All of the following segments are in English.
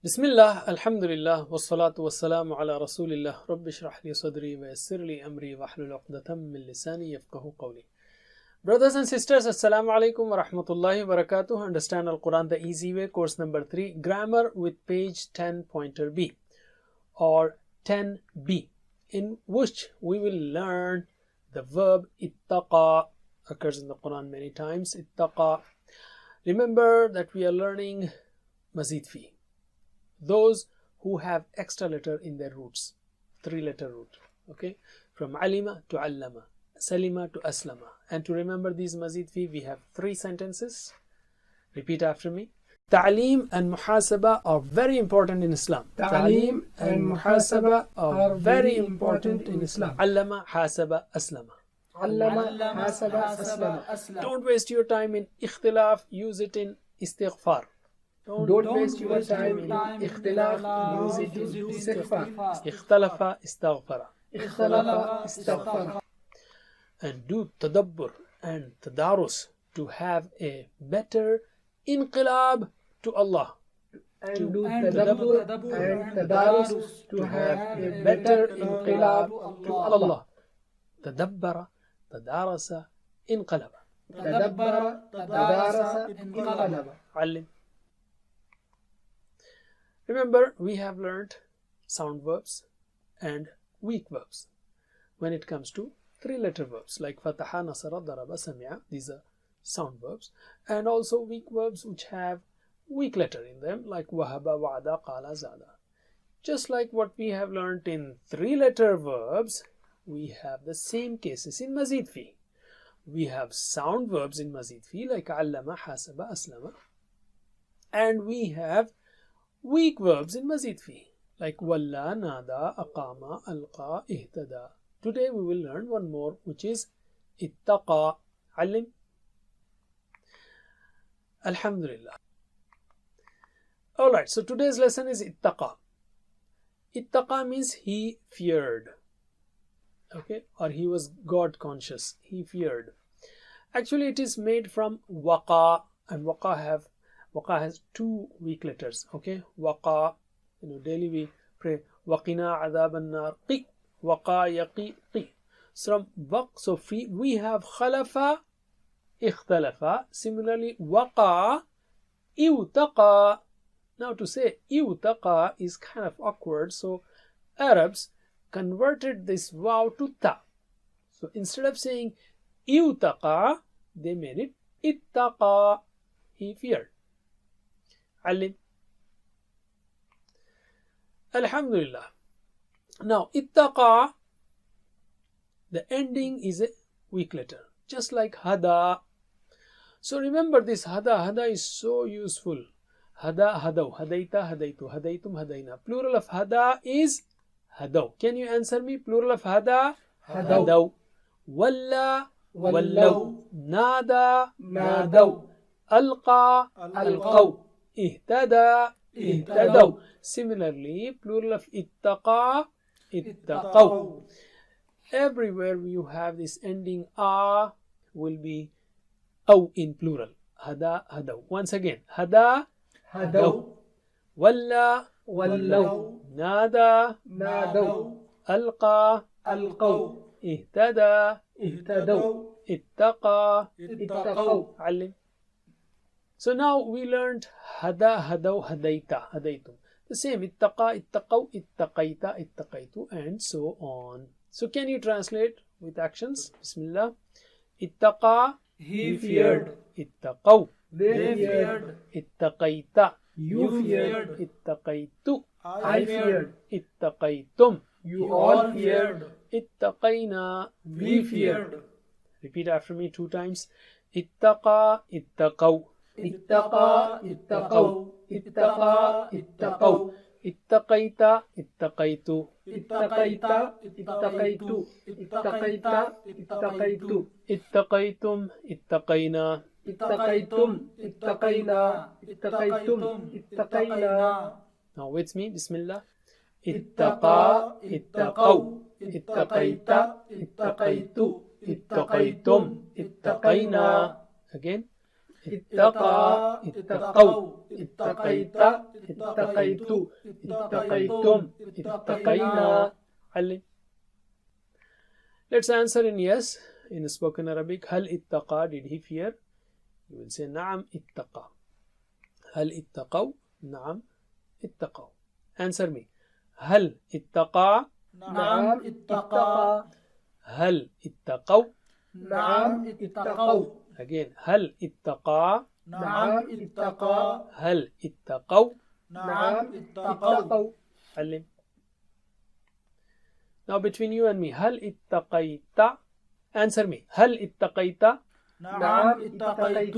Bismillah, Alhamdulillah, wassalatu wassalamu ala Rasulillah, Rabbi shrah li sadri wa yassir li amri wa hlul uqdatam min lisani yafqahu qawli. Brothers and sisters, Assalamu alaikum wa rahmatullahi wa barakatuh. Understand Al-Quran the easy way, course number 3, grammar with page 10 pointer B or 10B, in which we will learn the verb ittaqa, occurs in the Quran many times, ittaqa. Remember that we are learning mazid fi, those who have extra letter in their roots, 3-letter root, okay, from alima to allama, salima to aslama. And to remember these mazid fi, we have 3 sentences. Repeat after me. Ta'aleem and muhasaba are very important in Islam. Ta'aleem and muhasaba are very important in Islam. Allama, hasaba, aslama. Allama, hasaba, aslama. Don't waste your time in ikhtilaf, use it in istighfar. Don't waste your time in ikhtilaf, use it in istighfar. Ikhtalafa, istaghfara. Ikhtalafa, istaghfara. And do tadabbur and tadarus to have a better inqilab to Allah. And do tadabbur and tadarus to have a better inqilab to Allah. Tadabbara, tadarasa, inqalaba. Tadabbara, tadarasa, inqalaba. Alim. Remember, we have learned sound verbs and weak verbs when it comes to 3-letter verbs like fataha, nasara, daraba, sami'a. These are sound verbs, and also weak verbs which have weak letter in them like wahaba, wa'ada, qala, zada. Just like what we have learned in 3-letter verbs, we have the same cases in mazid fi. We have sound verbs in mazid fi like allama, hasaba, aslama, and we have weak verbs in mazid fi like walla, nada, aqama, alqa, ihtada. Today we will learn one more, which is ittaqa. Alim. Alhamdulillah. Alright, so today's lesson is ittaqa. Ittaqa means he feared, okay, or he was God conscious, he feared. Actually it is made from waqa, and waqa has 2 weak letters, okay. Waqa, daily we pray waqina adhaban nar, qi, waqa, yaqi, qi. So we have khalafa, ikhtalafa. Similarly, waqa, iwtaqa. Now to say iwtaqa is kind of awkward, so Arabs converted this waw to ta. So instead of saying iwtaqa, they made it ittaqa. He feared. Alim. Alhamdulillah. Now ittaqa, the ending is a weak letter, just like hada. So remember this hada is so useful. Hada, hadaw, hadaita, hadaitu, hadaitum, hadaina. Plural of hada is hadaw. Can you answer me? Plural of hada? Hadaw. Walla, wallaw. Nada, nadaw. Alqa, alqaw. Ihtada, ihtadaw. Similarly, plural of ittaqa, ittaqaw. Everywhere you have this ending a will be aw in plural. Hada, hadaw. Once again, hada, hadaw. Walla, wallaw. Nada, nadaw. Alqa, alqaw. Ihtada, ihtadaw. Ittaqa, ittaqaw. Alim. So now we learned hada, hadaw, hadaita, hadaitum. The same, ittaqa, ittaqaw, ittaqaita, ittaqaitu, and so on. So can you translate with actions? Bismillah. Ittaqa, he feared. Ittaqaw, They feared. Ittaqaita, You feared. Ittaqaitu, I feared. Ittaqaitum, You all feared. Ittaqaina, We feared. Repeat after me 2 times. Ittaqa, ittaqaw. Ittaqa, ittaqaw. Ittaqa, ittaqaw. Ittaqaita, ittaqaitu. Ittaqaita, ittaqaitu. Ittaqaita, ittaqaitu. Ittaqaitum, ittaqaina. Ittaqaitum, ittaqaina. Ittaqaitum, ittaqaina. Now with me, Bismillah. Ittaqa, ittaqaw. Ittaqaita, ittaqaitu. Ittaqaitum, ittaqaina. Again. اتقى اتقوا اتقيت اتقيت اتقيتم اتقينا. علم. Let's answer in yes in spoken Arabic. هل اتقى, did he fear? You will say نعم اتقى. هل اتقوا? نعم اتقوا. Answer me. هل اتقى? نعم اتقى. هل اتقوا؟ نعم اتقوا. Again. هل اتقى؟ نعم اتقى. هل اتقوا؟ نعم اتقوا. علم. Now between you and me. هل اتقيت? Answer me. هل اتقيت؟ نعم اتقيت.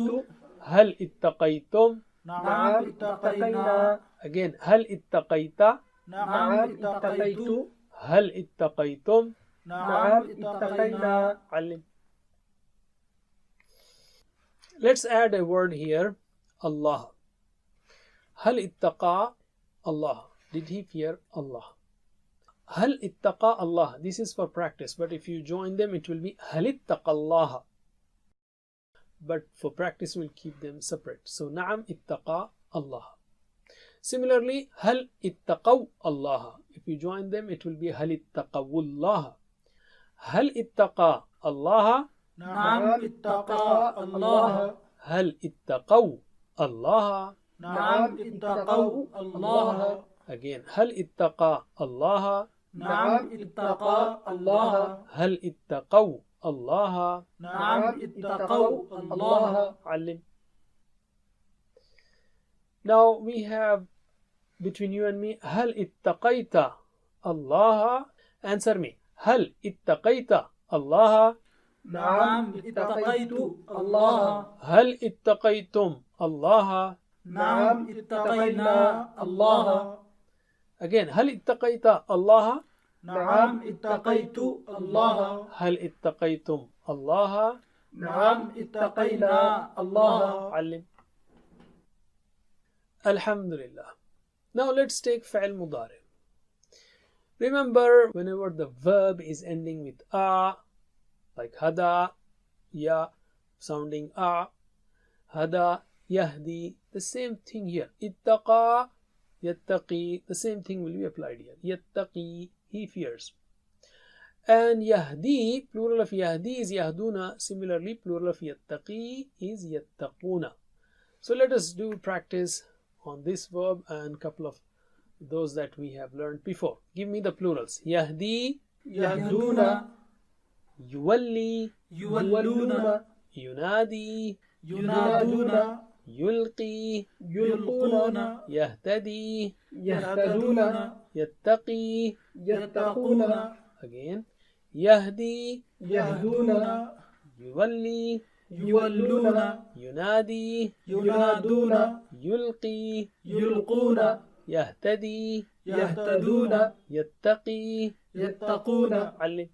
هل اتقيتم؟ نعم اتقينا. Again. هل اتقيت؟ نعم اتقيت. هل اتقيتم؟ نعم اتقينا. علم. Let's add a word here. Allah. هل اتقى Allah? Did he fear Allah? هل اتقى Allah? This is for practice, but if you join them it will be هل اتقى الله. But for practice we'll keep them separate. So نعم اتقى Allah. Similarly, هل اتقوا الله? If you join them it will be هل اتقوا الله. هل اتقى الله؟ نعم اتقى الله. هل اتقوا الله؟ نعم اتقوا الله. Again. هل اتقى الله؟ نعم اتقى الله. هل اتقوا الله؟ نعم اتقوا الله. علم. Now we have between you and me. هل اتقيت الله? Answer me. هل اتقيت الله؟ نعم اتقيت الله. هل اتقيتم الله؟ نعم اتقينا الله. Again. هل اتقيت الله؟ نعم اتقيت الله. هل اتقيتم الله؟ نعم اتقينا الله. علم. Alhamdulillah. Now let's take فعل مضارع. Remember, whenever the verb is ending with a, like hada, ya, sounding a, hada, yahdi, the same thing here. Ittaqa, yattaqi, the same thing will be applied here. Yattaqi, he fears. And yahdi, plural of yahdi is yahduna. Similarly, plural of yattaqi is yattaquna. So let us do practice on this verb and couple of those that we have learned before. Give me the plurals. Yahdi, يهدون. yuwalli, يولون. yunadi, ينادون. yulqi, يلقون. yahtadi, يهتدون. yattaqi. يتقون. Again. Yahdi, يهدون. yuwalli, يولون. yunadi, ينادون. yulqi, يلقون. yahtadi, يهتدون. yattaqi. يتقون. علم.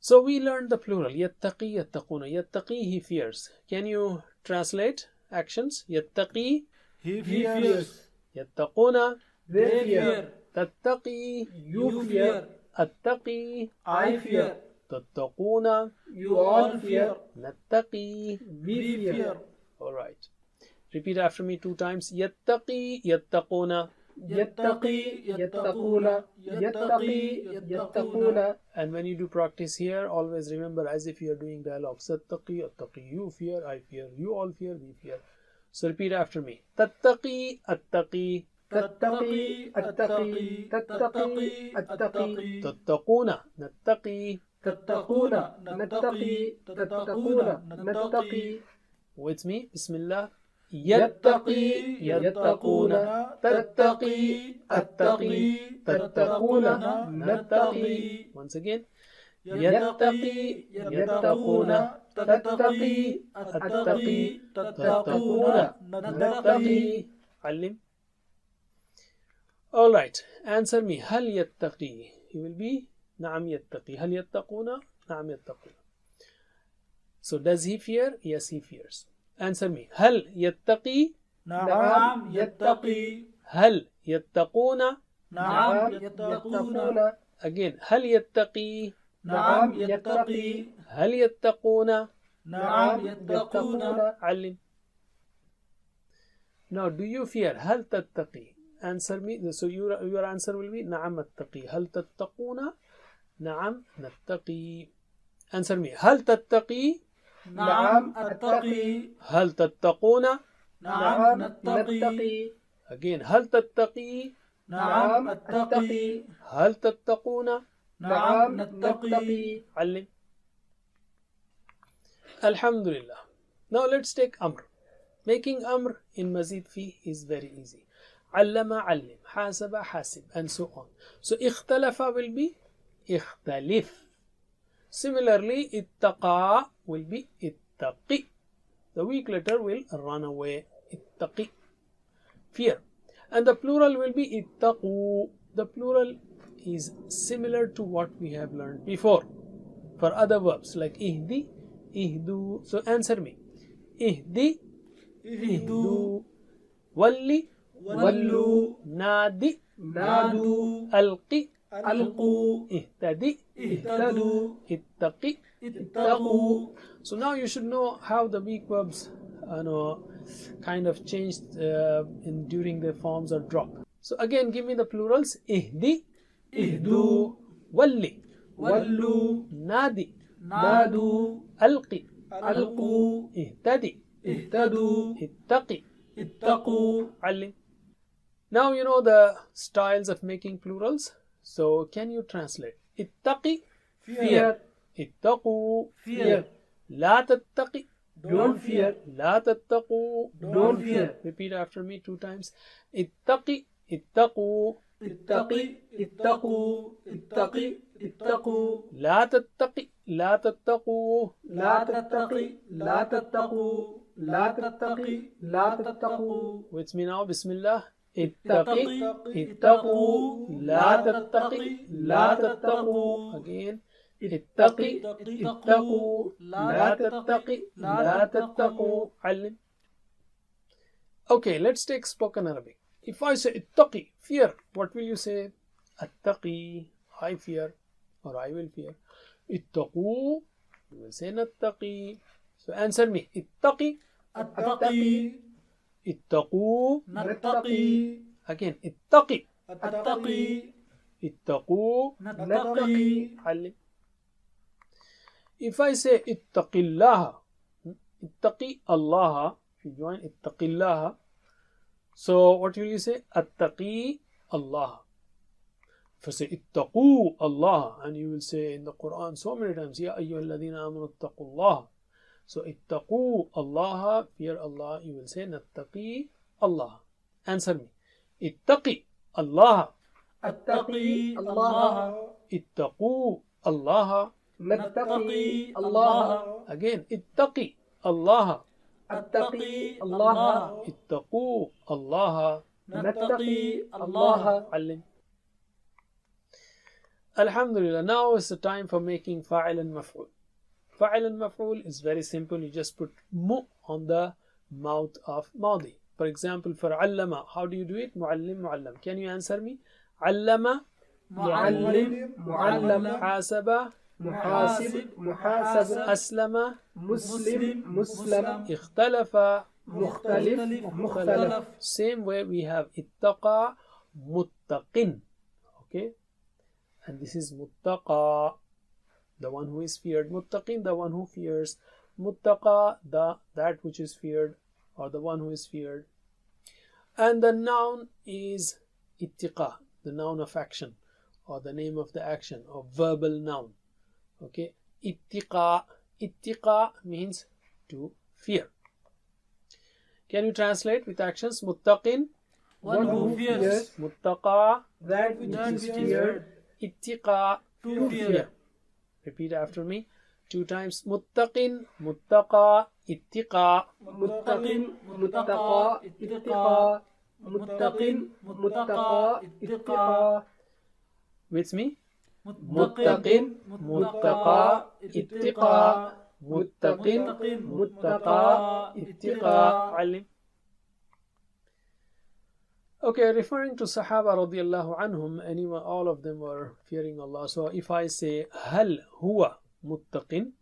So we learned the plural. Yattaqi, yattaquna. Yattaqi, he fears. Can you translate actions? Yattaqi, He fears. yattaquna. They fear. Tattaqi, You fear. attaqi. I fear. Tattaquna. You all fear. Nattaqi. We fear. Alright. Repeat after me 2 times. Yattaqi, yattaquna. يتقي يتقون. يتقي يتقون. And when you do practice here, always remember as if you are doing dialogue. Tattaqi, attaqi. You fear, I fear. You all fear, we fear. So repeat after me. Tattaqi, attaqi. تتقي أتقي. تتقي أتقي. تتقون نتقي. تتقون نتقي. تتقون نتقي. With me. Bismillah. يتقي يتقون. تتقي أتقي. تتقون نتقي. Once again. يتقي يتقون. تتقي أتقي. تتقون نتقي. علم. Alright. Answer me. هل يتقي? He will be نعم يتقي. هل يتقون؟ نعم يتقون. So does he fear? Yes, he fears. Answer me. هل يتقي؟ نعم يتقي. هل يتقون؟ نعم يتقون. Again. هل يتقي؟ نعم يتقي. هل يتقون؟ نعم يتقون. علم. Now, do you fear? هل تتقي? Answer me. So your answer will be نعم أتقي. هل تتقون؟ نعم نتقي. Answer me. هل تتقي؟ نعم أتقي. هل تتقون؟ نعم نتقي. Again. هل تتقي؟ نعم أتقي. هل تتقون؟ نعم نتقي. علم. Alhamdulillah. Now let's take Amr. Making Amr in Mazid Fi is very easy. علم علم, حاسب حاسب, and so on. So اختلف will be اختلف. Similarly, اتقى will be اتقي. The weak letter will run away. اتقي. Fear. And the plural will be اتقوا. The plural is similar to what we have learned before. For other verbs like ihdi, ihdu. So answer me. Ihdi, ihdu. Walli, ولوا. nadi, نادوا. alqi, ألقوا. ihtadi, اهتدوا. ittaqi. اتقوا. So now you should know how the weak verbs kind of changed during their forms or drop. So again, give me the plurals. Ihdi, اهدوا. walli, ولوا. nadi, نادوا. alqi, ألقوا. ihtadi, اهتدوا. ittaqi, اتقوا. علم. Now you know the styles of making plurals. So can you translate? ittaqi, Fear. ittaqu, Fear. la tattaqi, Don't fear. la tattaqu, Don't fear. Repeat after me 2 times. ittaqi, ittaqu, اتقي. اتقوا. اتقي. اتقوا. la tattaqi, la tattaqu. لا تتقي. لا تتقوا. لا تتقي. لا تتقوا. With me now, Bismillah. اتقي. ittaqi, اتقوا. la tattaqi, la tattaqu. Again. ittaqi, ittaqu, la tattaqi, la tattaqu. علم. Okay, let's take spoken Arabic. If I say ittaqi, fear, what will you say? Attaqi, I fear, or I will fear. Ittaqu, you will say nattaqi. So answer me. Ittaqi, أتقي. ittaqu. نتقي. Again, ittaqi, أتقي. ittaqu. نتقي. علم. If I say ittaqillaha, ittaqi Allah, if you join ittaqillaha, so what will you say? Attaqi Allah. If I say ittaqu Allah, and you will say in the Quran so many times, Ya ayyuhalladhina amanu ittaqullah. So ittaqu Allah, fear Allah, you will say nattaqi Allah. Answer me. Ittaqi Allah. أتقي الله. Ittaqu Allah. نتقي الله. Again, ittaqi Allah. أتقي الله. ittaqu Allah. نتقي الله. علم. Alhamdulillah. Now is the time for making fa'il and maf'ul. Fa'il and maf'ul is very simple. You just put mu on the mouth of madi. For example, for allama, how do you do it? Muallim, muallam. Can you answer me? Allama, معلم. معلم. hasaba, محاسب. محاسب. aslama, مسلم. مسلم. ikhtalafa. مختلف. مختلف. Same way we have ittaqa, muttaqin. Okay? And this is muttaqa, the one who is feared. Muttaqin, the one who fears. Muttaqa, that which is feared, or the one who is feared. And the noun is ittiqa, the noun of action, or the name of the action, or verbal noun. Okay? Ittiqa. Ittiqa means to fear. Can you translate with actions? Muttaqin, One who fears. muttaqa, That which is feared. ittiqa, To fear. Repeat after me 2 times. Muttaqin, muttaqa, ittiqa. متق. متقى. اتقى. متق. متقى. اتقى. With me. متق. متقى, اتقى. متقin, muttaqa, ittiqa. علم. Okay, referring to Sahaba radiallahu anhum, anyone, all of them were fearing Allah. So if I say, Hal huwa muttaqin,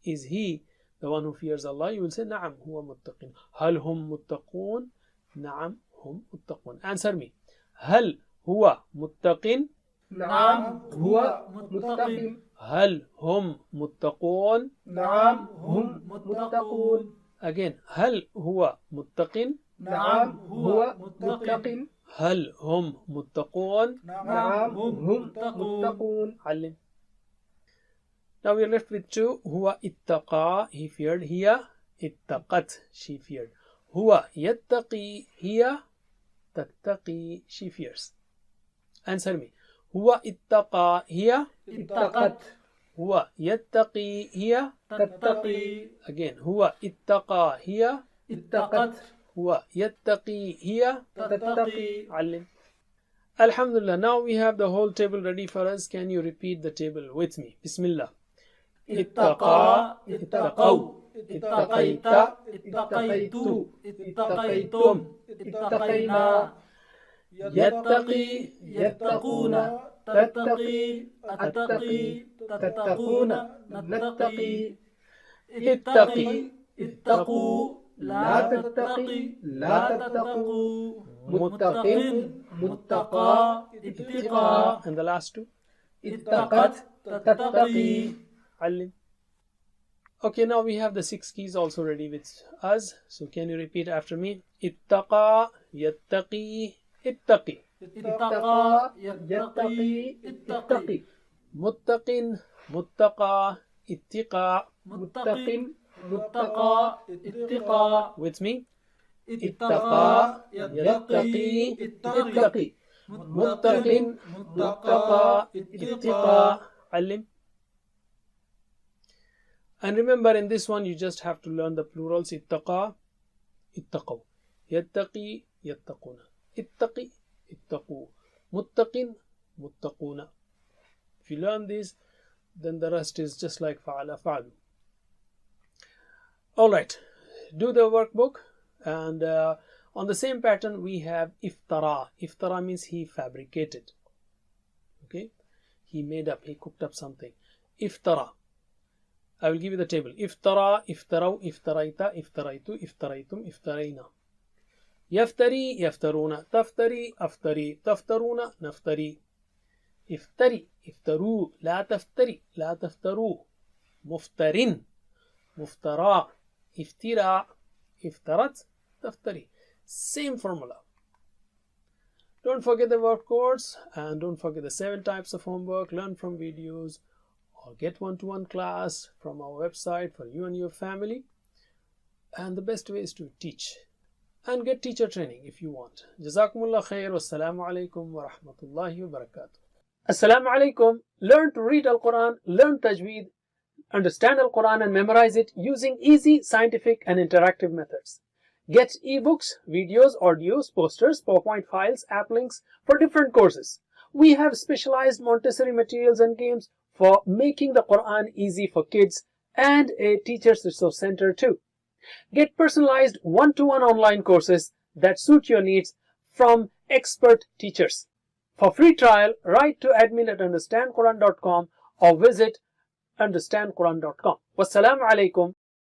is he the one who fears Allah, you will say نعم هو متقين. هل هم متقون؟ نعم هم متقون. Answer me. هل هو متقين؟ نعم هو متقٍ. هل هم متقون؟ نعم هم متقون. Again, هل هو متقٍ؟ نعم هو متقٍ. هل هم متقون؟ نعم هم متقون. علم. Now we are left with two. هو اتقى, he feared. هي اتقت, she feared. هو يتقي, هي تتقي, she fears. Answer me. هو اتقى, هي اتقت. هو يتقي, هي تتقي. Again, هو اتقى, هي اتقت. هو يتقي, هي تتقي. علم. Alhamdulillah, now we have the whole table ready for us. Can you repeat the table with me? Bismillah. اتقى. اتقوا. اتقيت. اتقيت. اتقيتم. اتقينا. يتقي. يتقون. تتقي. أتقي. تتقون. نتقي. اتقي. اتقوا. لا تتقي. لا تتقوا. متق. متقى. اتقى. And the last two? اتقت. تتقي. علم. Okay, now we have the 6 keys also ready with us. So can you repeat after me? اتقى, يتقي, اتقي. اتقى. يتقي. اتقي. متق, متقى, اتقى. متق. متقى. اتقى. With me? اتقى. يتقي. اتقي. متق, متقى, اتقى. علم. And remember, in this one you just have to learn the plurals. اتقى, اتقوا. يتقي, يتقون. اتقي, اتقوا. متق, متقون. If you learn these, then the rest is just like فعل, فعل. Alright, do the workbook. And on the same pattern we have iftara. Iftara means he fabricated. Okay, he made up, he cooked up something. Iftara. I will give you the table. Iftara, iftaraw, iftaraita, iftaraitu, iftaraitum, iftarayna. Yaftari, yaftaruna, taftari, aftari, taftaruna, naftari. Iftari, iftaru, la taftari, la taftaru. Muftarin, muftara, iftira, iftarat, taftari. Same formula. Don't forget the work course and don't forget the 7 types of homework. Learn from videos or get one-to-one class from our website for you and your family. And the best way is to teach and get teacher training if you want. Jazakumullah khair. Wassalamu alaikum wa rahmatullahi wa barakatuh. Assalamu alaikum. Learn to read Al-Quran, learn Tajweed, understand Al-Quran and memorize it using easy, scientific and interactive methods. Get ebooks, videos, audios, posters, PowerPoint files, app links for different courses. We have specialized Montessori materials and games for making the Quran easy for kids and a teacher's resource center too. Get personalized one-to-one online courses that suit your needs from expert teachers. For free trial, write to admin@understandquran.com or visit understandquran.com. Wassalamu alaikum.